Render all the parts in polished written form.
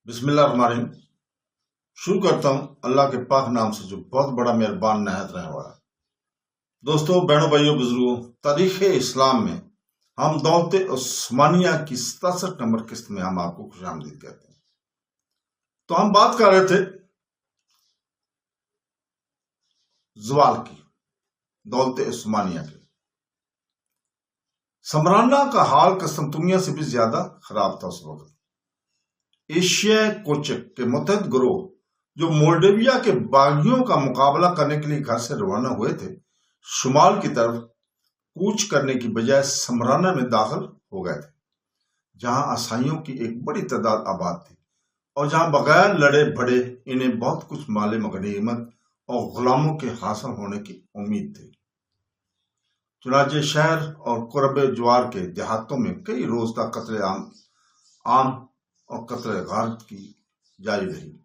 بسم اللہ الرحمن الرحیم۔ شروع کرتا ہوں اللہ کے پاک نام سے جو بہت بڑا مہربان نہایت رہنے والا۔ دوستوں، بہنوں، بھائیوں، بزرگوں، تاریخ اسلام میں ہم دولت عثمانیہ کی 67 نمبر قسط میں ہم آپ کو خوش آمدید کہتے ہیں۔ تو ہم بات کر رہے تھے زوال کی، دولت عثمانیہ کی۔ سمرانہ کا حال قسطنطنیہ سے بھی زیادہ خراب تھا اس وقت۔ ایشیائی کوچک کے متحد گروہ جو مولڈویا کے باغیوں کا مقابلہ کرنے کے لیے گھر سے روانہ ہوئے تھے، شمال کی طرف کوچ کرنے کی بجائے سمرانہ میں داخل ہو گئے تھے، جہاں عیسائیوں کی ایک بڑی تعداد آباد تھی اور جہاں بغیر لڑے بھڑے انہیں بہت کچھ مال غنیمت اور غلاموں کے حاصل ہونے کی امید تھی۔ چنانچہ شہر اور قرب جوار کے دیہاتوں میں کئی روز تک قتل عام اور قتل غارت کی جاری رہی۔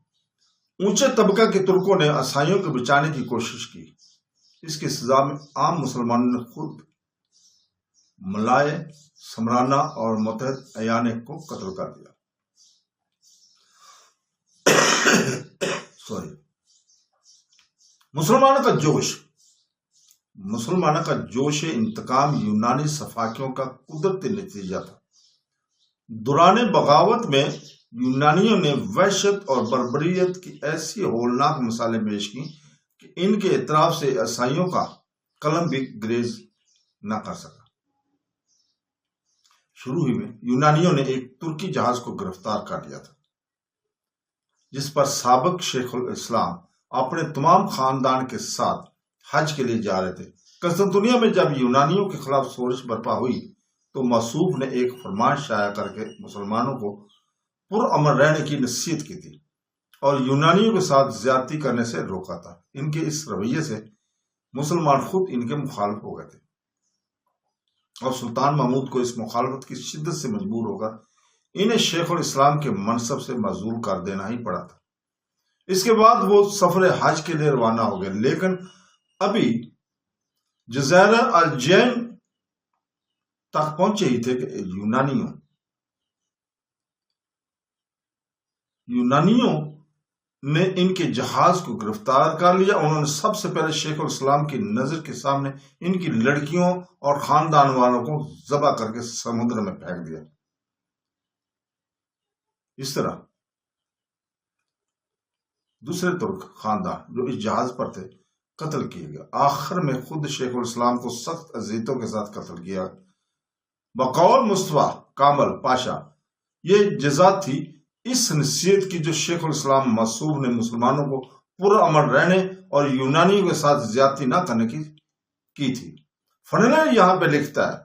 اونچے طبقہ کے ترکوں نے عیسائیوں کو بچانے کی کوشش کی۔ اس کی سزا میں عام مسلمانوں نے خود ملائے سمرانہ اور متحد ایانے کو قتل کر دیا۔ مسلمانوں کا جوش انتقام یونانی سفاکیوں کا قدرتی نتیجہ تھا۔ دوران بغاوت میں یونانیوں نے وحشت اور بربریت کی ایسی ہولناک مثالیں پیش کی کہ ان کے اعتراف سے عیسائیوں کا قلم بھی گریز نہ کر سکا۔ شروع ہی میں یونانیوں نے ایک ترکی جہاز کو گرفتار کر لیا تھا، جس پر سابق شیخ الاسلام اپنے تمام خاندان کے ساتھ حج کے لیے جا رہے تھے۔ قسطنطنیہ میں جب یونانیوں کے خلاف شورش برپا ہوئی تو موصوف نے ایک فرمان شائع کر کے مسلمانوں کو پرامن رہنے کی نصیحت کی تھی اور یونانیوں کے ساتھ زیادتی کرنے سے روکا تھا۔ ان کے اس رویے سے مسلمان خود ان کے مخالف ہو گئے تھے اور سلطان محمود کو اس مخالفت کی شدت سے مجبور ہو کر انہیں شیخ الاسلام کے منصب سے معزول کر دینا ہی پڑا تھا۔ اس کے بعد وہ سفر حج کے لیے روانہ ہو گئے، لیکن ابھی جزیرہ الجین تک پہنچے ہی تھے کہ یونانیوں نے ان کے جہاز کو گرفتار کر لیا۔ انہوں نے سب سے پہلے شیخ الاسلام کی نظر کے سامنے ان کی لڑکیوں اور خاندان والوں کو ذبح کر کے سمندر میں پھینک دیا۔ اس طرح دوسرے ترک خاندان جو اس جہاز پر تھے قتل کیے گئے۔ آخر میں خود شیخ الاسلام کو سخت اذیتوں کے ساتھ قتل کیا۔ بقول مصطفیٰ کامل پاشا یہ جزا تھی اس نصیحت کی جو شیخ الاسلام معصوم نے مسلمانوں کو پرامن رہنے اور یونانیوں کے ساتھ زیادتی نہ کرنے کی تھی۔ فنلر یہاں پہ لکھتا ہے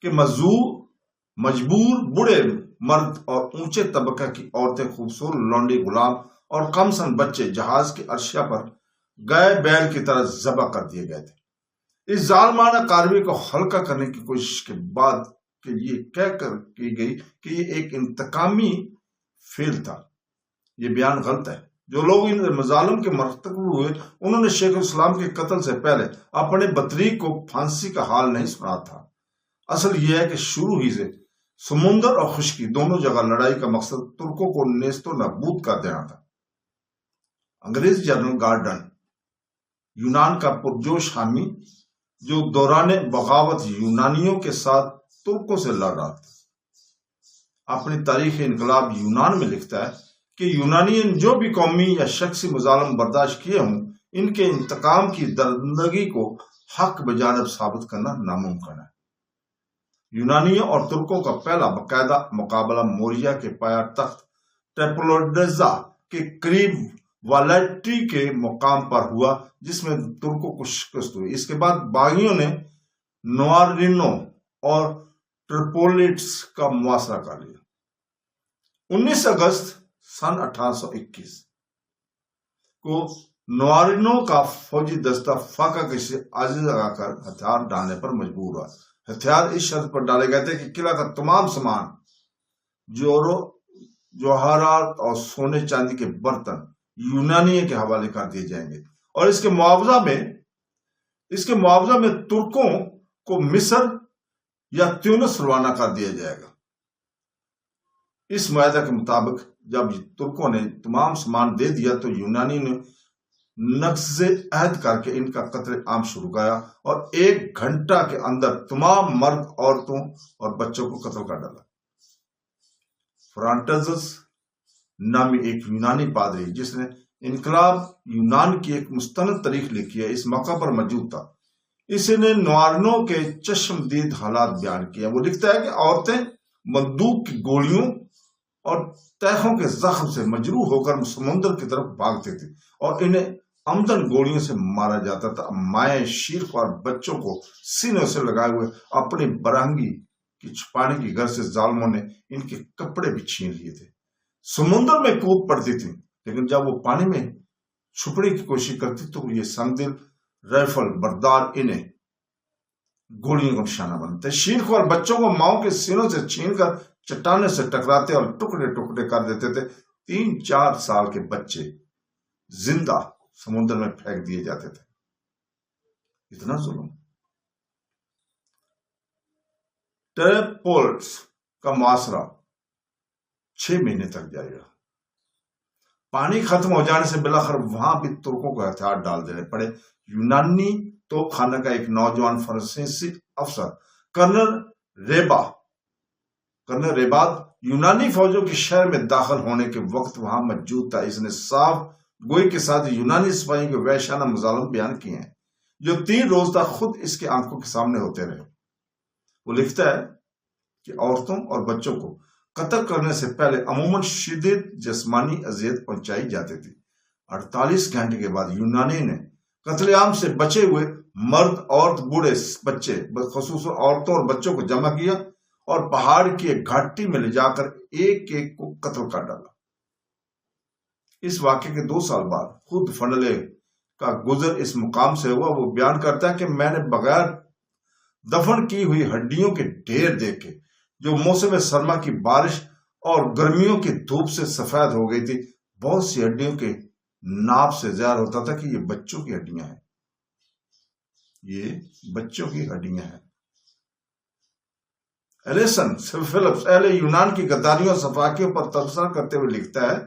کہ مجبور بوڑھے مرد اور اونچے طبقہ کی عورتیں، خوبصورت لونڈی غلام اور کم سن بچے جہاز کے عرصہ پر گائے بیل کی طرح ذبح کر دیے گئے تھے۔ اس ظالمانہ کارروائی کو ہلکا کرنے کی کوشش کے بعد کہ یہ کہہ کر کی گئی کہ یہ ایک انتقامی فعل تھا۔ یہ بیان غلط ہے۔ جو لوگ ان مظالم کے مرتکب ہوئے انہوں نے شیخ الاسلام کے قتل سے پہلے اپنے بطریق کو پھانسی کا حال نہیں سنا تھا۔ اصل یہ ہے کہ شروع ہی سے سمندر اور خشکی دونوں جگہ لڑائی کا مقصد ترکوں کو نیست و نابود کر دینا تھا۔ انگریز جنرل گارڈن یونان کا پرجوش حامی جو دوران بغاوت یونانیوں کے ساتھ ترکوں سے لڑ رہا تھا، اپنی تاریخ انقلاب یونان میں لکھتا ہے کہ یونانیوں جو بھی قومی یا شخصی مظالم برداشت کیے ہوں، ان کے انتقام کی درندگی کو حق بجانب ثابت کرنا ناممکن ہے۔ یونانیوں اور ترکوں کا پہلا باقاعدہ مقابلہ موریا کے پایا تخت ٹیپولوڈیزا کے قریب والیٹی کے مقام پر ہوا، جس میں ترکوں کو شکست ہوئی۔ اس کے بعد باغیوں نے نوارینو اور ٹرپولیٹس کا محاصرہ کر لیا۔ 19 اگست سن 1821 کو نوارینو کا فوجی دستہ فاقہ کشی عاجز لگا کر ہتھیار ڈالنے پر مجبور ہوا۔ ہتھیار اس شرط پر ڈالے گئے تھے کہ قلعہ کا تمام سامان، جوہرات اور سونے چاندی کے برتن یونانیوں کے حوالے کر دیے جائیں گے اور اس کے معاوضہ میں ترکوں کو مصر یا تیونس روانہ کر دیا جائے گا۔ اس معاہدے کے مطابق جب ترکوں نے تمام سامان دے دیا تو یونانی نے نقض عہد کر کے ان کا قتل عام شروع کیا اور 1 گھنٹہ کے اندر تمام مرد، عورتوں اور بچوں کو قتل کر ڈالا۔ فرانٹزس نامی ایک یونانی پادری جس نے انقلاب یونان کی ایک مستند تاریخ لکھی ہے، اس موقع پر موجود تھا۔ اس نے نوارنو کے چشمدید حالات بیان کیے۔ وہ لکھتا ہے کہ عورتیں بندوق کی گولیوں اور تیخوں کے زخم سے مجروح ہو کر سمندر کی طرف بھاگتے تھے اور انہیں آمدن گولیوں سے مارا جاتا تھا۔ مائیں شیرخوار بچوں کو سینوں سے لگائے ہوئے اپنی برہنگی کی چھپانے کی غرض سے ظالموں نے ان کے کپڑے بھی چھین لیے تھے۔ سمندر میں کود پڑتی تھی، لیکن جب وہ پانی میں چھپنے کی کوشش کرتی تو یہ سنگدل رائفل بردار انہیں گولیوں کا نشانہ بنتے۔ شیرخوار بچوں کو ماؤں کے سینوں سے چھین کر چٹانیں سے ٹکراتے اور ٹکڑے ٹکڑے کر دیتے تھے۔ 3-4 سال کے بچے زندہ سمندر میں پھینک دیے جاتے تھے۔ اتنا ظلم۔ ٹریپولس کا محاصرہ 6 مہینے تک جاری رہا۔ پانی ختم ہو جانے سے بلاخر وہاں بھی ترکوں کو ہتھیار ڈال دینے پڑے۔ یونانی توپ خانہ کا ایک نوجوان فرانسیسی افسر کرنل ریباد یونانی فوجوں کے شہر میں داخل ہونے کے وقت وہاں موجود تھا۔ اس نے صاف گوئی کے ساتھ یونانی سپاہیوں کے وحشیانہ مظالم بیان کیے ہیں جو 3 روز تک خود اس کے آنکھوں کے سامنے ہوتے رہے۔ وہ لکھتا ہے کہ عورتوں اور بچوں کو قتل کرنے سے پہلے عموماً شدید جسمانی اذیت پہنچائی جاتی تھی۔ 48 گھنٹے کے بعد یونانی نے قتل عام سے بچے ہوئے مرد، عورت، بوڑھے، بچے، خصوصاً عورتوں اور بچوں کو جمع کیا اور پہاڑ کی ایک گھاٹی میں لے جا کر ایک ایک کو قتل کر ڈالا۔ اس واقعے کے 2 سال بعد خود فنلے کا گزر اس مقام سے ہوا۔ وہ بیان کرتا ہے کہ میں نے بغیر دفن کی ہوئی ہڈیوں کے ڈھیر دیکھے جو موسم سرما کی بارش اور گرمیوں کی دھوپ سے سفید ہو گئی تھی۔ بہت سی ہڈیوں کے ناپ سے ظاہر ہوتا تھا کہ یہ بچوں کی ہڈیاں ہیں، یہ بچوں کی ہڈیاں ہیں۔ ایلیسن فلپس اہل یونان کی غداریوں اور صفاقیوں پر تبصرہ کرتے ہوئے لکھتا ہے،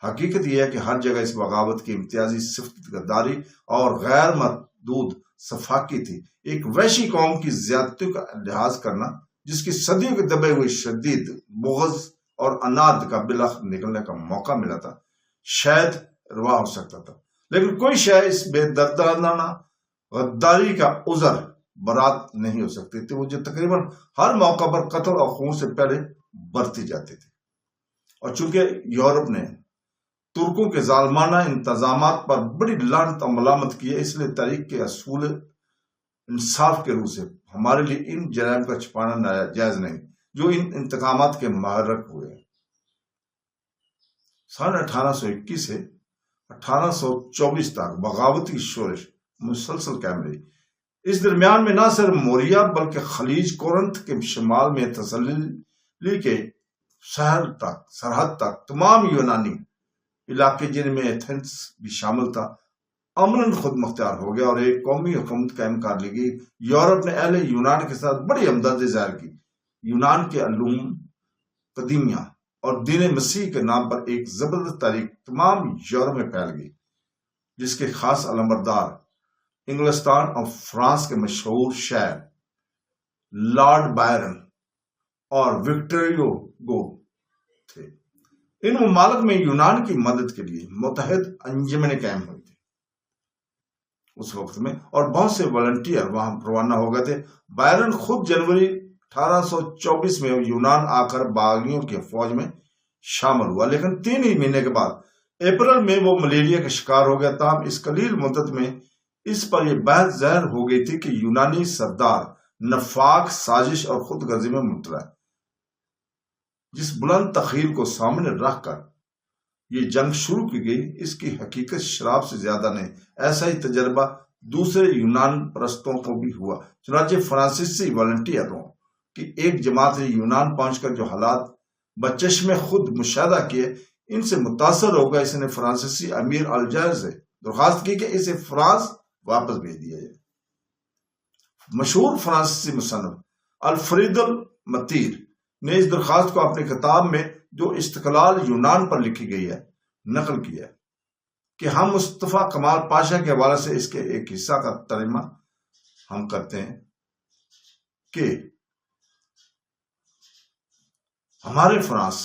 حقیقت یہ ہے کہ ہر جگہ اس بغاوت کی امتیازی صفت غداری اور غیر محدود صفاقی تھی۔ ایک وحشی قوم کی زیادتی کا لحاظ کرنا جس کی صدیوں کے دبے ہوئے شدید بغض اور اناد کا بالآخر نکلنے کا موقع ملا تھا، شاید روا ہو سکتا تھا، لیکن کوئی شے اس بے دردانہ غداری کا عذر برات نہیں ہو سکتی تھی، وہ جو تقریباً ہر موقع پر قتل اور خون سے پہلے برتی جاتی تھی۔ اور چونکہ یورپ نے ترکوں کے ظالمانہ انتظامات پر بڑی لعنت اور ملامت کی ہے، اس لیے تاریخ کے اصول انصاف کے روح سے ہمارے لیے ان جرائم کا چھپانا جائز نہیں جو ان انتقامات کے محرک ہوئے ہیں۔ سن 1821 سے 1824 تک بغاوتی شورش مسلسل قائم رہی۔ اس درمیان میں نہ صرف موریا بلکہ خلیج کورنتھ کے شمال میں تسلی کے سرحد تک تمام یونانی علاقے جن میں ایتھنس بھی شامل تھا امن خود مختار ہو گیا اور ایک قومی حکومت قائم کر لی گئی۔ یورپ نے اہل یونان کے ساتھ بڑی ہمدردی ظاہر کی۔ یونان کے علوم قدیمیہ اور دین مسیح کے نام پر ایک زبردست تاریخ تمام یورپ میں پھیل گئی جس کے خاص علمبردار انگلستان اور فرانس کے مشہور شاعر لارڈ بائرن اور وکٹر ہیوگو تھے۔ ان ممالک میں یونان کی مدد کے لیے متحد انجمنیں قائم ہوئی تھی اس وقت میں، اور بہت سے والنٹیئر وہاں روانہ ہو گئے تھے۔ بائرن خود جنوری 1824 میں یونان آ کر باغیوں کی فوج میں شامل ہوا، لیکن 3 ہی مہینے کے بعد اپریل میں وہ ملیریا کا شکار ہو گیا۔ تاہم اس قلیل مدت میں اس پر یہ بحث ظاہر ہو گئی تھی کہ یونانی سردار نفاق، سازش اور خود غرضی میں مبتلا ہے۔ جس بلند تخیل کو سامنے رکھ کر یہ جنگ شروع کی گئی اس کی حقیقت شراب سے زیادہ نہیں۔ ایسا ہی تجربہ دوسرے یونان پرستوں کو بھی ہوا۔ چنانچہ فرانسیسی والنٹیئروں کی ایک جماعت نے یونان پہنچ کر جو حالات بچشم خود مشاہدہ کیے ان سے متاثر ہو گیا۔ اس نے فرانسیسی امیر الجائر سے درخواست کی کہ اسے فرانس واپس بھیج دیا جائے۔ مشہور فرانسیسی مصنف الفریڈ المتیر نے اس درخواست کو اپنی کتاب میں جو استقلال یونان پر لکھی گئی ہے نقل کی ہے کہ ہم مصطفیٰ کمال پاشا کے حوالے سے اس کے ایک حصہ کا ترجمہ ہم کرتے ہیں کہ ہمارے فرانس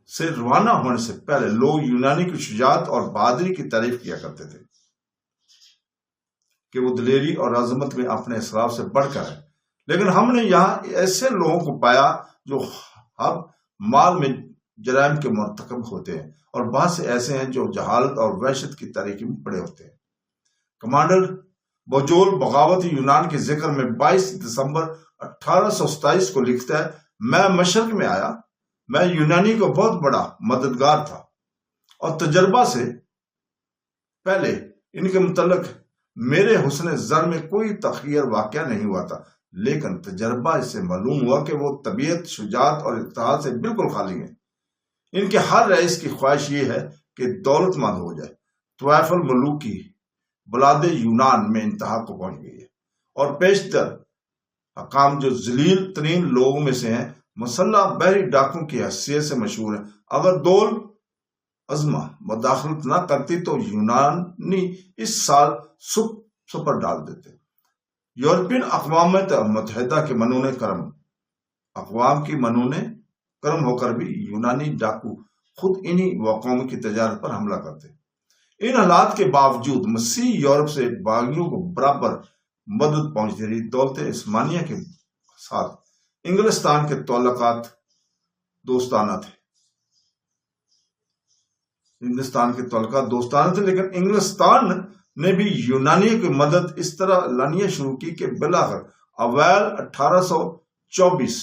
سے روانہ ہونے سے پہلے لوگ یونانی کی شجاعت اور بہادری کی تعریف کیا کرتے تھے کہ وہ دلیری اور عظمت میں اپنے اسلاف سے بڑھ کر ہے، لیکن ہم نے یہاں ایسے لوگوں کو پایا جو اب مال میں جرائم کے مرتکب ہوتے ہیں، اور بہت سے ایسے ہیں جو جہالت اور وحشت کی تاریکی میں پڑے ہوتے ہیں۔ کمانڈر بوجول بغاوت یونان کے ذکر میں 22 دسمبر 1827 کو لکھتا ہے، میں مشرق میں آیا، میں یونانی کو بہت بڑا مددگار تھا، اور تجربہ سے پہلے ان کے متعلق میرے حسن زر میں کوئی تخیر واقعہ نہیں ہوا تھا، لیکن تجربہ اس سے معلوم ہوا کہ وہ طبیعت، شجاعت اور اتحاد سے بالکل خالی ہیں۔ ان کے ہر رئیس کی خواہش یہ ہے کہ دولت مند ہو جائے۔ طوائف الملوک کی بلاد یونان میں انتہا کو پہنچ گئی ہے، اور پیشتر حکام جو ذلیل ترین لوگوں میں سے ہیں مسلح بحری ڈاکوں کی حیثیت سے مشہور ہیں۔ اگر دول عظمہ مداخلت نہ کرتی تو یونانی اس سال سپر ڈال دیتے۔ یورپین اقوام متحدہ کے منون کرم اقوام کی منون کرم ہو کر بھی یونانی ڈاکو خود انہی واقعوں کی تجارت پر حملہ کرتے۔ ان حالات کے باوجود مسیح یورپ سے باغیوں کو برابر مدد پہنچتی رہی۔ دولت عثمانیہ کے ساتھ انگلستان کے تعلقات دوستانہ تھے، لیکن انگلستان نے بھی یونانیوں کی مدد اس طرح لانیہ شروع کی کہ بالآخر اوائل 1824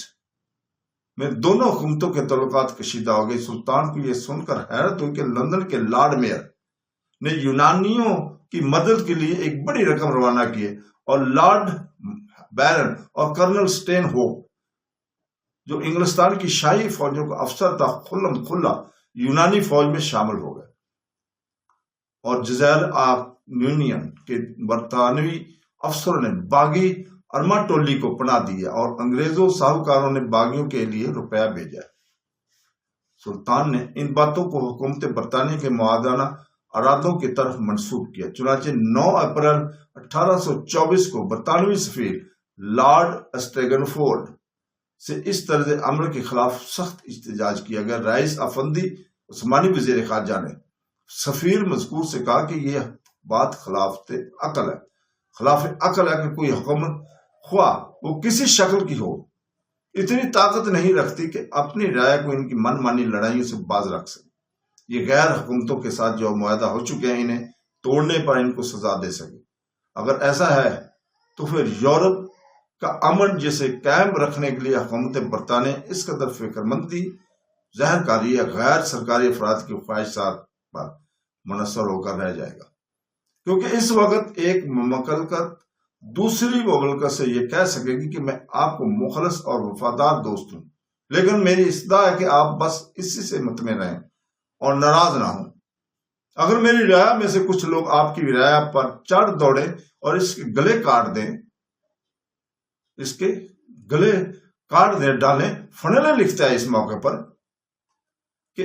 میں دونوں حکومتوں کے تعلقات کشیدہ ہو گئے۔ سلطان کو یہ سن کر حیرت ہوئی کہ لندن کے لارڈ میئر نے یونانیوں کی مدد کے لیے ایک بڑی رقم روانہ کی ہے، اور لارڈ بیرن اور کرنل سٹین ہوپ جو انگلستان کی شاہی فوجوں کا افسر تھا کھلم کھلا یونانی فوج میں شامل ہو گئے، اور جزائر آف یونین کے برطانوی افسروں نے باغی ارماٹولی کو پناہ دیا، اور انگریزوں ساہوکاروں نے باغیوں کے لیے روپیہ بھیجا۔ سلطان نے ان باتوں کو حکومت برطانیہ کے معاہدانہ ارادوں کی طرف منسوخ کیا۔ چنانچہ 9 اپریل 1824 کو برطانوی سفیر لارڈ اسٹیگنفورڈ سے اس طرز عمل کے خلاف سخت احتجاج کیا گیا۔ رئیس افندی عثمانی وزیر خارجہ نے سفیر مذکور سے کہا کہ یہ بات خلاف عقل ہے کہ کوئی حکومت خواہ وہ کسی شکل کی ہو اتنی طاقت نہیں رکھتی کہ اپنی رائے کو ان کی من مانی لڑائیوں سے باز رکھ سکے۔ یہ غیر حکومتوں کے ساتھ جو معاہدہ ہو چکے ہیں انہیں توڑنے پر ان کو سزا دے سکے۔ اگر ایسا ہے تو پھر یورپ کا امن جسے قائم رکھنے کے لیے حکومت برطانیہ اس قدر فکر مندی ظاہر کر رہی ہے، غیر سرکاری افراد کی خواہشات پر منحصر ہو کر رہ جائے گا، کیونکہ اس وقت ایک مملکت دوسری مملکت سے یہ کہہ سکے گی کہ میں آپ کو مخلص اور وفادار دوست ہوں، لیکن میری استدعا ہے کہ آپ بس اسی سے مطمئن رہیں اور ناراض نہ ہوں۔ اگر میری رعایا میں سے کچھ لوگ آپ کی رعایا پر چڑھ دوڑیں اور اس کے گلے کاٹ دیں ڈالیں۔ فنلے لکھتا ہے اس موقع پر کہ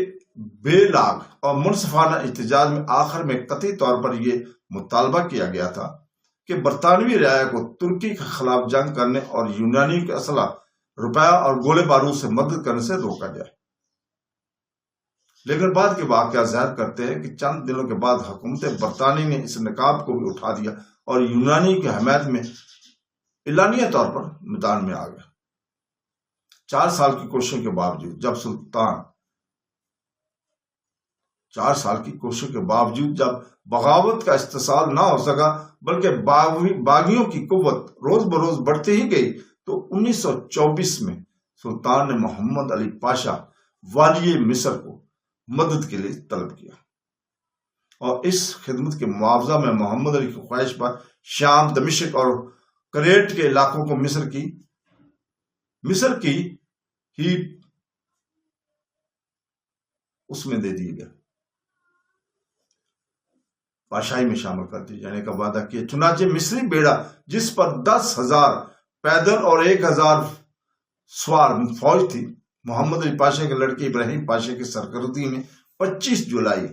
بے لاگ اور منصفانہ احتجاج میں آخر میں قطعی طور پر یہ مطالبہ کیا گیا تھا کہ برطانوی رعایا کو ترکی کے خلاف جنگ کرنے اور یونانی کے اسلحہ، روپیہ اور گولے بارود سے مدد کرنے سے روکا جائے۔ لیکن بعد کے واقعات ظاہر کرتے ہیں کہ چند دنوں کے بعد حکومت برطانیہ نے اس نقاب کو بھی اٹھا دیا اور یونانی کی حمایت میں اعلانیہ طور پر میدان میں آ گیا۔ 4 سال کی کوششوں کے باوجود جب بغاوت کا استحصال نہ ہو سکا بلکہ باغیوں کی قوت روز بروز بڑھتی ہی گئی، تو 1924 میں سلطان نے محمد علی پاشا والی مصر کو مدد کے لیے طلب کیا، اور اس خدمت کے معاوضہ میں محمد علی کی خواہش پر شام، دمشق اور کریٹ کے علاقوں کو مصر کی ہی اس میں دے دیے گئے، بادشاہی میں شامل کر دیے جانے کا وعدہ کیا۔ چنانچہ مصری بیڑا جس پر 10,000 پیدل اور 1,000 سوار فوج تھی محمد علی پاشا کے لڑکے ابراہیم پاشا کی سرکردگی میں 25 جولائی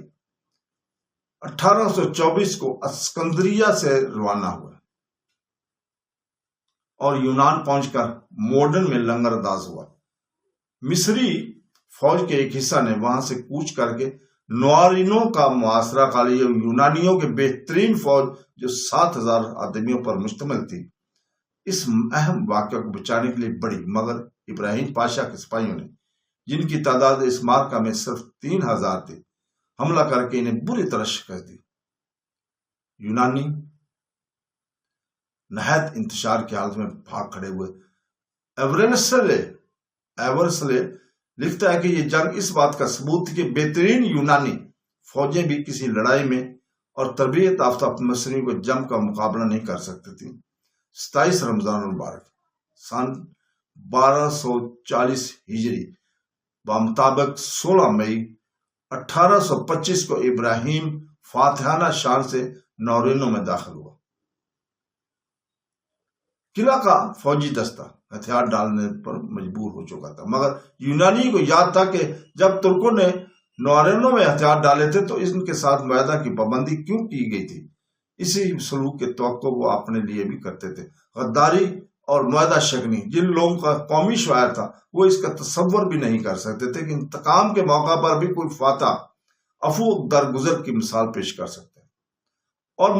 1824 کو اسکندریہ سے روانہ ہوا اور یونان پہنچ کر موڈن میں لنگر انداز ہوا۔ مصری فوج کے ایک حصہ نے وہاں سے کوچ کر کے نوارینوں کا محاصرہ کر لیا۔ یونانیوں کے بہترین فوج جو 7000 آدمیوں پر مشتمل تھی اس اہم واقعہ کو بچانے کے لیے بڑھی، مگر ابراہیم پاشا کے سپاہیوں نے، جن کی تعداد اس مارکہ میں صرف 3000 تھی، حملہ کر کے انہیں بری طرح شکست دی۔ یونانی نہایت انتشار کی حالت میں بھاگ کھڑے ہوئے۔ ایورسلے لکھتا ہے کہ یہ جنگ اس بات کا ثبوت تھی کہ بہترین یونانی فوجیں بھی کسی لڑائی میں اور تربیت یافتہ مصریوں کو جم کا مقابلہ نہیں کر سکتی تھیں۔ 27 رمضان المبارک سن 1240 ہجری بمطابق 16 مئی 1825 کو ابراہیم فاتحانہ شان سے نورینو میں داخل ہوا۔ قلعہ کا فوجی دستہ ہتھیار ڈالنے پر مجبور ہو چکا تھا، مگر یونانی کو یاد تھا کہ جب ترکوں نے نورینو میں ہتھیار ڈالے تھے تو ان کے ساتھ معاہدہ کی پابندی کیوں کی گئی تھی؟ اسی سلوک کے توقع وہ اپنے لیے بھی کرتے تھے۔ غداری اور معاہدہ شکنی جن لوگوں کا قومی شعار تھا وہ اس کا تصور بھی نہیں کر سکتے تھے کہ انتقام کے موقع پر بھی کوئی فاتح عفو درگزر کی مثال پیش کر سکتا ہے اور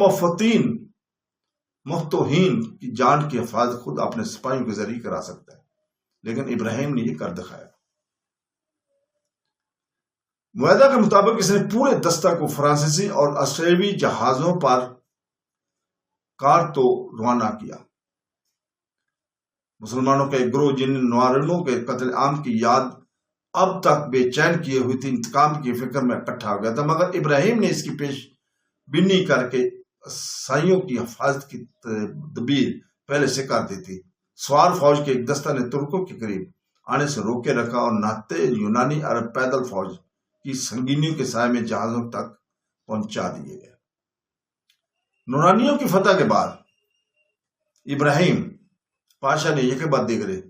مفتوحین کی جان کی حفاظت خود اپنے سپاہیوں کے ذریعے کرا سکتا ہے، لیکن ابراہیم نے یہ کر دکھایا۔ معاہدہ کے مطابق اس نے پورے دستہ کو فرانسیسی اور آسٹریلوی جہازوں پر کارتو روانہ کیا۔ مسلمانوں کا ایک گروہ جن نوارینوں کے قتل عام کی یاد اب تک بے چین کیے ہوئی تھی انتقام کی فکر میں اکٹھا ہو گیا تھا، مگر ابراہیم نے اس کی پیش بینی کر کے عیسائیوں کی حفاظت کی تدبیر پہلے سے کر دی تھی۔ سوار فوج کے ایک دستہ نے ترکوں کے قریب آنے سے روکے رکھا اور نہتے یونانی عرب پیدل فوج کی سنگینیوں کے سائے میں جہازوں تک پہنچا دیے گئے۔ نورانیوں کی فتح کے بعد ابراہیم پاشا نے یہ کے بعد دیگرے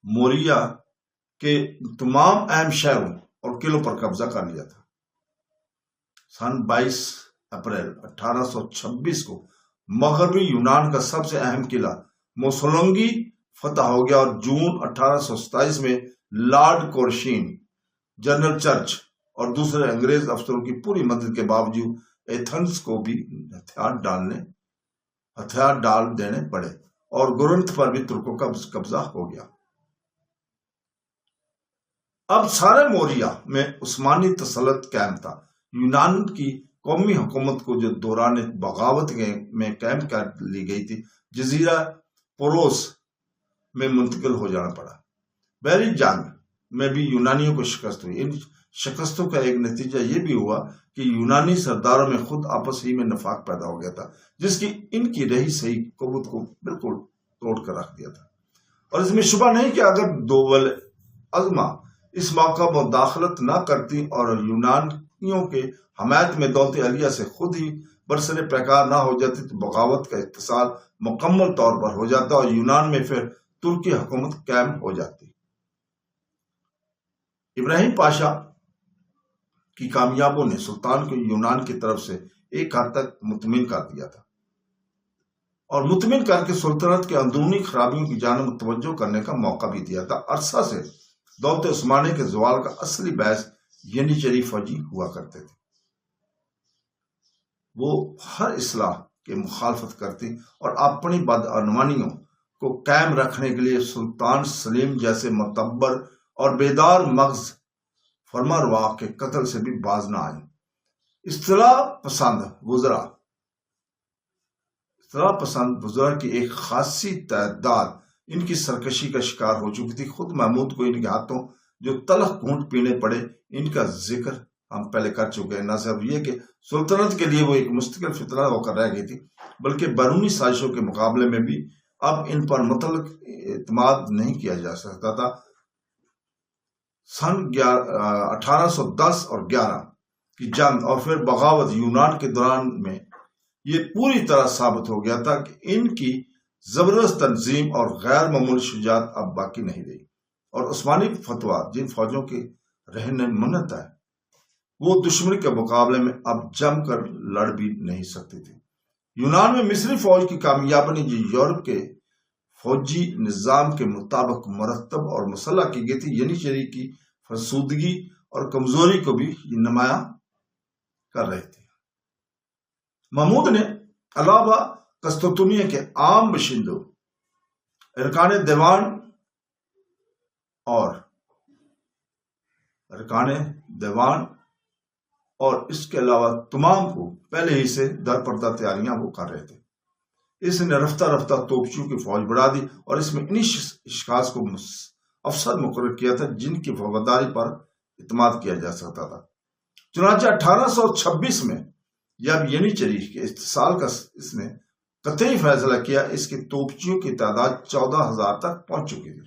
موریا کے تمام اہم شہروں اور قلعوں پر قبضہ کر لیا تھا۔ سن 22 اپریل 1826 کو مغربی یونان کا سب سے اہم قلعہ موسولنگی فتح ہو گیا اور جون 1827 میں لارڈ کورشین، جنرل چرچ اور دوسرے انگریز افسروں کی پوری مدد کے باوجود ایتھنز کو بھی ہتھیار ڈال دینے پڑے اور گورنتھ پر بھی ترکوں کا قبضہ ہو گیا۔ اب سارے موریا میں عثمانی تسلط قائم تھا۔ یونان کی قومی حکومت کو جو دوران بغاوت میں قائم کر لی گئی تھی جزیرہ پوروس میں منتقل ہو جانا پڑا۔ بحری جنگ میں بھی یونانیوں کو شکست ہوئی۔ ان شکستوں کا ایک نتیجہ یہ بھی ہوا کہ یونانی سرداروں میں خود آپس ہی میں نفاق پیدا ہو گیا تھا، جس کی ان کی رہی صحیح قوت کو بالکل توڑ کر رکھ دیا تھا۔ اور اس میں شبہ نہیں کہ اگر دول عظمہ اس موقع میں مداخلت نہ کرتی اور یونانیوں کے حمایت میں دولت علیہ سے خود ہی برسر پیکار نہ ہو جاتی تو بغاوت کا اتصال مکمل طور پر ہو جاتا اور یونان میں پھر ترکی حکومت قائم ہو جاتی۔ ابراہیم پاشا کی کامیابیوں نے سلطان کو یونان کی طرف سے ایک حد تک مطمئن کر دیا تھا اور مطمئن کر کے سلطنت کے اندرونی خرابیوں کی جانب توجہ کرنے کا موقع بھی دیا تھا۔ عرصہ سے دولت عثمانی کے زوال کا اصلی باعث ینیچری فوجی ہوا کرتے تھے۔ وہ ہر اصلاح کے مخالفت کرتی اور اپنی بدعنوانیوں کو قائم رکھنے کے لیے سلطان سلیم جیسے معتبر اور بیدار مغز فرمانروا کے قتل سے بھی باز نہ آئے۔ اصطلاح پسند وزراء کی ایک خاصی تعداد ان کی سرکشی کا شکار ہو چکی تھی۔ خود محمود کو ان کے ہاتھوں جو تلخ گھونٹ پینے پڑے ان کا ذکر ہم پہلے کر چکے ہیں۔ نہ صرف یہ کہ سلطنت کے لیے وہ ایک مستقل فتنہ ہو کر رہ گئی تھی، بلکہ بیرونی سازشوں کے مقابلے میں بھی اب ان پر مطلق اعتماد نہیں کیا جا سکتا تھا۔ سن 1810 اور 11 کی جنگ اور پھر بغاوت یونان کے دوران میں یہ پوری طرح ثابت ہو گیا تھا کہ ان کی زبردست تنظیم اور غیر معمولی شجاعت اب باقی نہیں رہی۔ اور عثمانی فتویٰ جن فوجوں کے رہنے منت ہے وہ دشمن کے مقابلے میں اب جم کر لڑ بھی نہیں سکتی تھی۔ یونان میں مصری فوج کی کامیابی نے جو یورپ کے فوجی نظام کے مطابق مرتب اور مسلح کی گئی تھی، ینیچری کی فرسودگی اور کمزوری کو بھی نمایاں کر رہے تھے۔ محمود نے علاوہ قسطنطنیہ کے عام باشندوں، ارکان دیوان اور اس کے علاوہ تمام کو پہلے ہی سے در پردہ تیاریاں وہ کر رہے تھے۔ اس نے رفتہ رفتہ توپچیوں کی فوج بڑھا دی اور اس میں انہی اشخاص کو افسر مقرر کیا تھا جن کی وفاداری پر اعتماد کیا جا سکتا تھا۔ چنانچہ 1826 میں جب ینیچری کے استحصال کا اس نے قطعی فیصلہ کیا، اس کی توپچیوں کی تعداد 14,000 تک پہنچ چکی تھی۔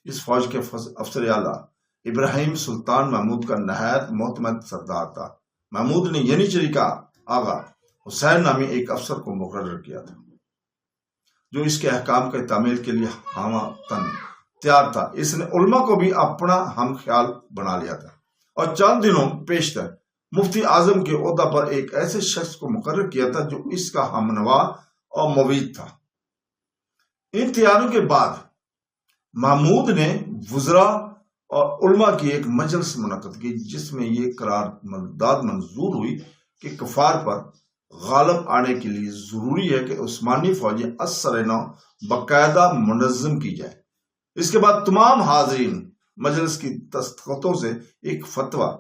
اس فوج کے افسر اعلیٰ ابراہیم سلطان محمود کا نہایت معتمد سردار تھا۔ محمود نے ینیچری کا آغا حسین نامی ایک افسر کو مقرر کیا تھا جو اس کے احکام کے تعمیل کے لیے ہمہ تن تیار تھا۔ اس نے علماء کو بھی اپنا ہم خیال بنا لیا تھا اور چند دنوں پیشتر مفتی اعظم کے عہدہ پر ایک ایسے شخص کو مقرر کیا تھا جو اس کا ہمنوا اور معید تھا۔ ان تیاریوں کے بعد محمود نے وزراء اور علماء کی ایک مجلس منعقد کی جس میں یہ قرارداد منظور ہوئی کہ کفار پر غالب آنے کے لیے ضروری ہے کہ عثمانی فوجیں اثر نو باقاعدہ منظم کی جائے۔ اس کے بعد تمام حاضرین مجلس کی دستخطوں سے ایک فتویٰ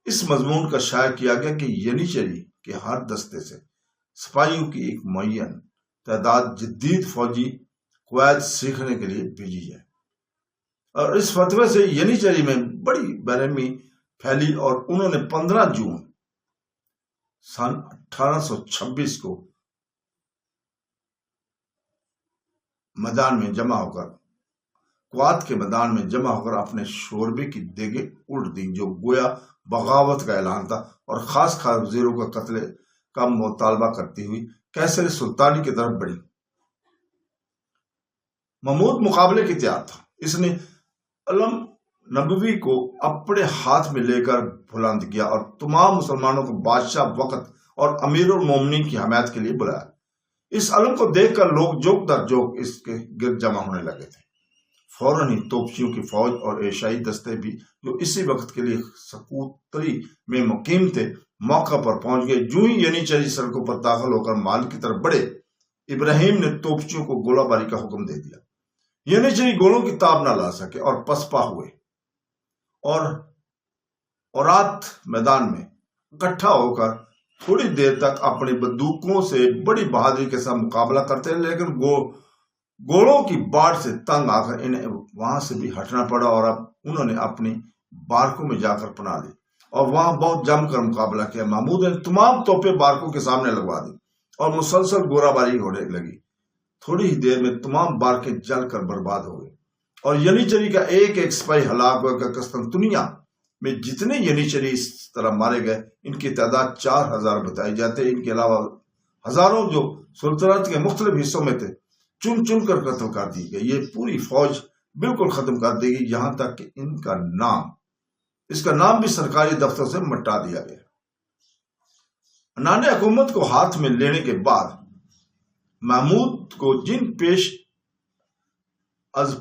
اس مضمون کا شائع کیا گیا کہ ینیچری کے ہر دستے سے سپاہیوں کی ایک معین تعداد جدید فوجی قواعد سیکھنے کے لیے بھیجی جائے، اور اس فتوے سے ینیچری میں بڑی برہمی پھیلی اور انہوں نے 15 جون سن 1826 کو میدان میں جمع ہو کر کوات کے میدان میں جمع ہو کر اپنے شوربے کی دیگیں الٹ دی جو گویا بغاوت کا اعلان تھا، اور خاص وزیروں کا قتل کا مطالبہ کرتی ہوئی قیصر سلطانی کی طرف بڑھی۔ محمود مقابلے کی تیار تھا۔ اس نے علم نبوی کو اپنے ہاتھ میں لے کر بلند کیا اور تمام مسلمانوں کو بادشاہ وقت اور امیر المومنین کی حمایت کے لیے بلایا۔ اس علم کو دیکھ کر لوگ جوک در جوک اس کے گرد جمع ہونے لگے تھے۔ فوراً ہی توپچیوں کی فوج اور ایشائی دستے بھی جو اسی وقت کے لیے سکوتری میں مقیم تھے موقع پر پہنچ گئے۔ جو ہی ینیچری سڑکوں پر داخل ہو کر مال کی طرف بڑھے، ابراہیم نے توپچیوں کو گولہ باری کا حکم دے دیا۔ ینیچری گولوں کی تاب نہ لا سکے اور پسپا ہوئے اور اورات میدان میں اکٹھا ہو کر تھوڑی دیر تک اپنی بندوقوں سے بڑی بہادری کے ساتھ مقابلہ کرتے ہیں، لیکن گوڑوں کی باڑ سے تنگ آ کر انہیں وہاں سے بھی ہٹنا پڑا اور اب انہوں نے اپنی بارکوں میں جا کر پناہ لی اور وہاں بہت جم کر مقابلہ کیا۔ محمود نے تمام توپیں بارکوں کے سامنے لگوا دی اور مسلسل گورہ باری ہونے لگی۔ تھوڑی ہی دیر میں تمام بارکیں جل کر برباد ہو گئی اور ینیچری کا ایک ایک سپاہی ہلاک ہوا۔ قسطنطنیہ میں جتنے ینیچری اس طرح مارے گئے ان کی تعداد 4,000 بتائی جاتے۔ ان کے علاوہ ہزاروں جو سلطنت کے مختلف حصوں میں تھے چن چن کر قتل کر دی گئی۔ یہ پوری فوج بالکل ختم کر دی گئی، یہاں تک کہ اس کا نام بھی سرکاری دفتر سے مٹا دیا گیا۔ عنان حکومت کو ہاتھ میں لینے کے بعد محمود کو جن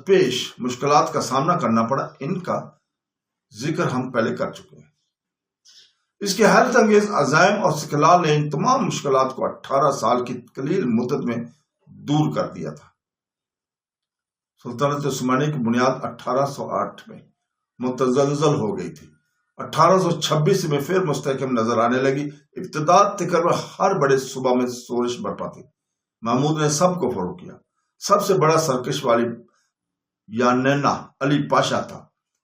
پیش مشکلات کا سامنا کرنا پڑا ان کا ذکر ہم پہلے کر چکے ہیں۔ اس کے حیرت انگیز عزائم اور استقلال نے ان تمام مشکلات کو 18 سال کی قلیل مدت میں دور کر دیا تھا۔ سلطنت عثمانی کی بنیاد 1808 میں متزلزل ہو گئی تھی۔ 1826 میں پھر مستحکم نظر آنے لگی۔ ابتدا تقریباً ہر بڑے صوبہ میں شورش برپا تھی۔ محمود نے سب کو فروغ کیا۔ سب سے بڑا سرکش والی یانینا علی پاشا تھا،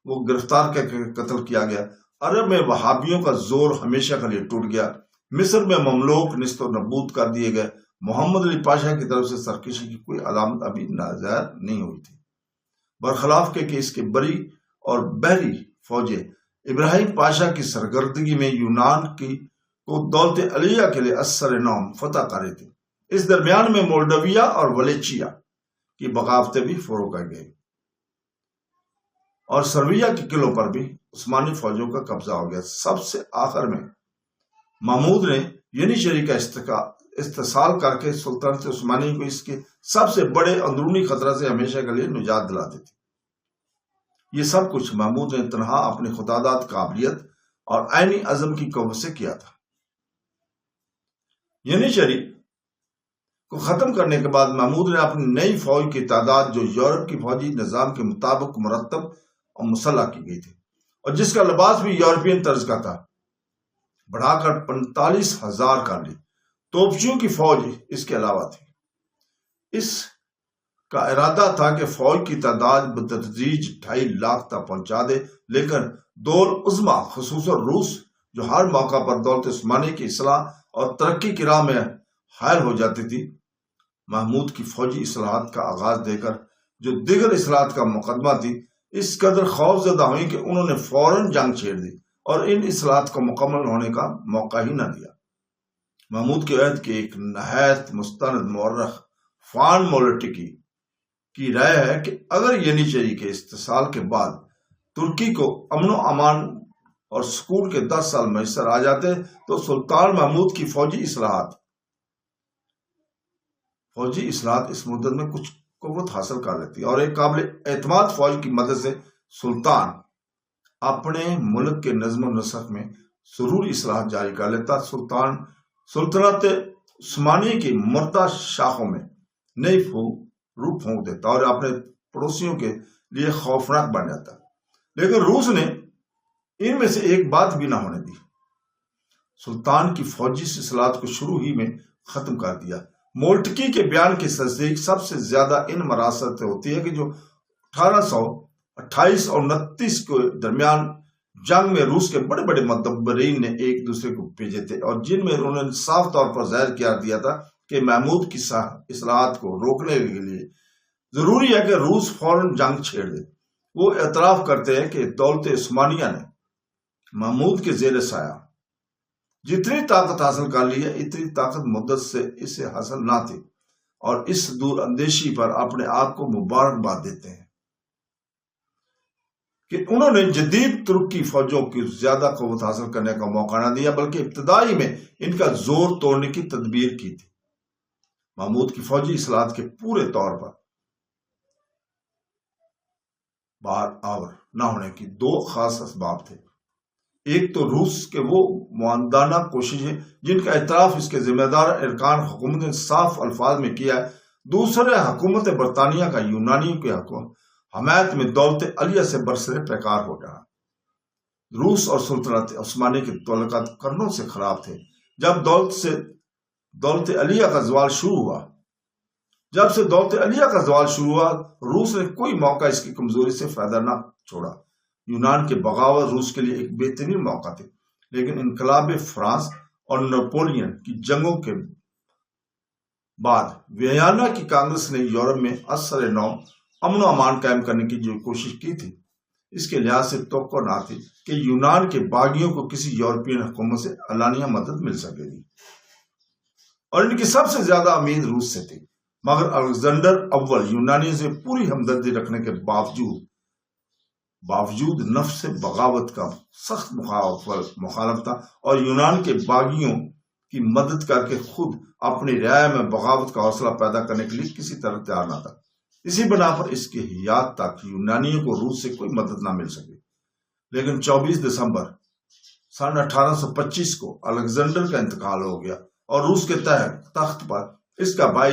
وہ گرفتار کر کے قتل کیا گیا۔ عرب میں وہابیوں کا زور ہمیشہ کے لیے ٹوٹ گیا۔ مصر میں مملوک نیست و نابود کر دیے گئے۔ محمد علی پاشا کی طرف سے سرکشی کی کوئی علامت ابھی ظاہر نہیں ہوئی تھی، برخلاف کہ اس کے بری اور بحری فوجیں ابراہیم پاشا کی سرگردگی میں یونان کو دولت علیہ کے لیے اثر نوم فتح کر رہی تھی۔ اس درمیان میں مولڈویا اور ولیچیا کی بغاوتیں بھی فروغ گئی۔ اور سرویہ کے قلعوں پر بھی عثمانی فوجوں کا قبضہ ہو گیا۔ سب سے آخر میں محمود نے ینیچری کا استحصال کر کے سلطنت عثمانی کو اس کے سب سے بڑے اندرونی خطرہ سے ہمیشہ کے لیے نجات دلا دی تھی۔ یہ سب کچھ محمود نے تنہا اپنی خودداد قابلیت اور عینی عزم کی قوت سے کیا تھا۔ ینیچری کو ختم کرنے کے بعد محمود نے اپنی نئی فوج کی تعداد، جو یورپ کی فوجی نظام کے مطابق مرتب اور مسلح کی گئی تھی اور جس کا لباس بھی یورپین طرز کا تھا، بڑھا کر 45,000 کر لی۔ توپچیوں کی فوج اس کے علاوہ تھی۔ اس کا ارادہ تھا کہ فوج کی تعداد بتدریج 2.5 لاکھ تک پہنچا دے، لیکن دول عظمیٰ خصوصاً روس، جو ہر موقع پر دولت عثمانی کی اصلاح اور ترقی کی راہ میں حائل ہو جاتی تھی، محمود کی فوجی اصلاحات کا آغاز دے کر جو دیگر اصلاحات کا مقدمہ تھی، اس قدر خوف زدہ ہوئی کہ انہوں نے فوراً جنگ چھیڑ دی اور ان اصلاحات کو مکمل ہونے کا موقع ہی نہ دیا۔ محمود کے عہد کے ایک نہایت مستند مورخ فان مولٹکی کی رائے ہے کہ اگر ینیچری کے استحصال کے بعد ترکی کو امن و امان اور سکون کے 10 سال میسر آ جاتے تو سلطان محمود کی فوجی اصلاحات اس مدت میں کچھ قوت حاصل کر لیتی اور ایک قابل اعتماد فوج کی مدد سے سلطان اپنے ملک کے نظم و نسق میں ضروری اصلاحات جاری کر لیتا۔ سلطنت عثمانی کی مردہ شاخوں میں نئی روح پھونک دیتا اور اپنے پڑوسیوں کے لیے خوفناک بن جاتا، لیکن روس نے ان میں سے ایک بات بھی نہ ہونے دی۔ سلطان کی فوجی اصلاحات کو شروع ہی میں ختم کر دیا۔ مولٹکی کے بیان کی تصدیق سب سے زیادہ ان مراست سے ہوتی ہے کہ جو 1828 اور 29 کے درمیان جنگ میں روس کے بڑے بڑے مدبرین نے ایک دوسرے کو بھیجے تھے اور جن میں انہوں نے صاف طور پر ظاہر دیا تھا کہ محمود کی اصلاحات کو روکنے کے لیے ضروری ہے کہ روس فوراً جنگ چھیڑ دے۔ وہ اعتراف کرتے ہیں کہ دولت عثمانیہ نے محمود کے زیر سایہ جتنی طاقت حاصل کر لی ہے، اتنی طاقت مدت سے اسے حاصل نہ تھی، اور اس دور اندیشی پر اپنے آپ کو مبارکباد دیتے ہیں کہ انہوں نے جدید ترکی فوجوں کی زیادہ قوت حاصل کرنے کا موقع نہ دیا، بلکہ ابتدائی میں ان کا زور توڑنے کی تدبیر کی تھی۔ محمود کی فوجی اصلاحات کے پورے طور پر بار آور نہ ہونے کی 2 خاص اسباب تھے۔ ایک تو روس کے وہ معاندانہ کوششیں جن کا اعتراف اس کے ذمہ دار ارکان حکومت نے صاف الفاظ میں کیا ہے، دوسرے حکومت برطانیہ کا یونانیوں کے حمایت میں دولت علیہ سے برسر پیکار ہو جانا۔ روس اور سلطنت عثمانی کے تعلقات قرنوں سے خراب تھے۔ جب دولت علیہ کا زوال شروع ہوا، روس نے کوئی موقع اس کی کمزوری سے فائدہ نہ چھوڑا۔ یونان کے بغاوت روس کے لیے ایک بہترین موقع تھی، لیکن انقلاب فرانس اور نپولین کی جنگوں کے بعد ویانا کی کانگریس نے یورپ میں اثر نو امن و امان قائم کرنے کی جو کوشش کی تھی، اس کے لحاظ سے توقع نہ تھی کہ یونان کے باغیوں کو کسی یورپین حکومت سے علانیہ مدد مل سکے گی، اور ان کی سب سے زیادہ امید روس سے تھی۔ مگر الیگزینڈر اول یونانیوں سے پوری ہمدردی رکھنے کے باوجود نفس بغاوت کا سخت مخالف تھا اور یونان کے باغیوں کی مدد کر کے خود اپنی رعایا میں بغاوت کا حوصلہ پیدا کرنے کے لیے کسی طرح تیار نہ تھا۔ اسی بنا پر اس کی حیات تک یونانیوں کو روس سے کوئی مدد نہ مل سکی، لیکن 24 دسمبر سن 1825 کو الیگزینڈر کا انتقال ہو گیا اور روس کے تخت پر اس کا بھائی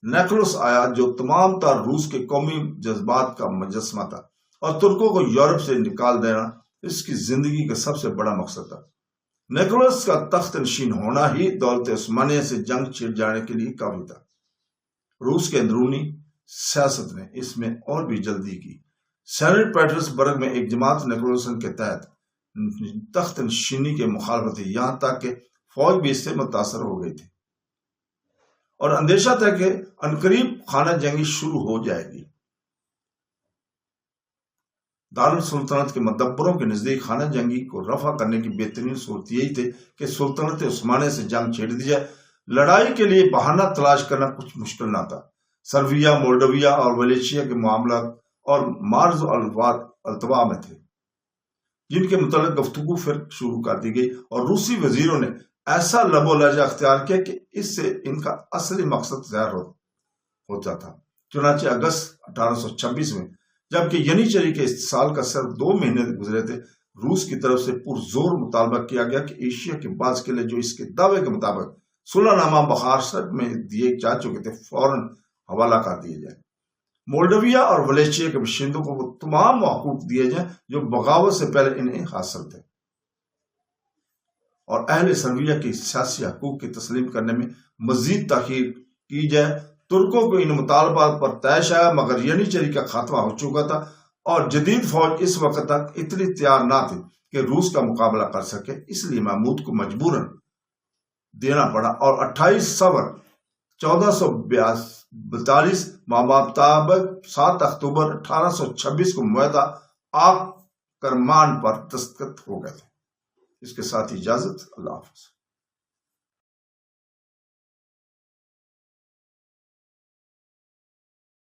نیکلس آیا، جو تمام تر روس کے قومی جذبات کا مجسمہ تھا، اور ترکوں کو یورپ سے نکال دینا اس کی زندگی کا سب سے بڑا مقصد تھا۔ نیکلس کا تخت نشین ہونا ہی دولت عثمانیہ سے جنگ چھڑ جانے کے لیے کافی تھا۔ روس کے اندرونی سیاست نے اس میں اور بھی جلدی کی۔ سینٹ پیٹرز برگ میں ایک جماعت نیکلس کے تحت تخت نشینی کے مخالفت تھی، یہاں تک کہ فوج بھی اس سے متاثر ہو گئی تھی اور اندیشہ تھا کہ عنقریب خانہ جنگی شروع ہو جائے گی۔ دارالسلطنت کے مدبروں کے نزدیک خانہ جنگی کو رفع کرنے کی بہترین صورت یہی تھی کہ سلطنت عثمانیہ سے جنگ چھیڑ دی جائے۔ لڑائی کے لیے بہانہ تلاش کرنا کچھ مشکل نہ تھا۔ سرویا، مولڈویا اور ولیشیا کے معاملات اور مارز التوا میں تھے، جن کے متعلق گفتگو پھر شروع کر دی گئی اور روسی وزیروں نے ایسا لب و لہجہ اختیار کیا کہ اس سے ان کا اصلی مقصد ظاہر ہوتا تھا۔ چنانچہ اگست 1826 میں جبکہ ینیچری کے استحصال کا صرف 2 مہینے گزرے تھے، روس کی طرف سے پرزور مطالبہ کیا گیا کہ ایشیا کے بعض قلعے جو اس کے دعوے کے مطابق صلح نامہ بخارسٹ میں دیے جا چکے تھے فوراً حوالہ کر دیے جائیں۔ مولڈویا اور ولیچیا کے باشندوں کو وہ تمام حقوق دیے جائیں جو بغاوت سے پہلے انہیں حاصل تھے، اور اہل سربیا کی سیاسی حقوق کی تسلیم کرنے میں مزید تاخیر کی جائے۔ ترکوں کو ان مطالبات پر طے آیا، مگر ینیچری کا خاتمہ ہو چکا تھا اور جدید فوج اس وقت تک اتنی تیار نہ تھی کہ روس کا مقابلہ کر سکے، اس لیے محمود کو مجبوراً دینا پڑا، اور 28 صفر 1442 مطابق 7 اکتوبر 1826 کو معاہدہ آک کرمان پر دستخط ہو گئے تھے۔ اس کے ساتھ اجازت، اللہ حافظ۔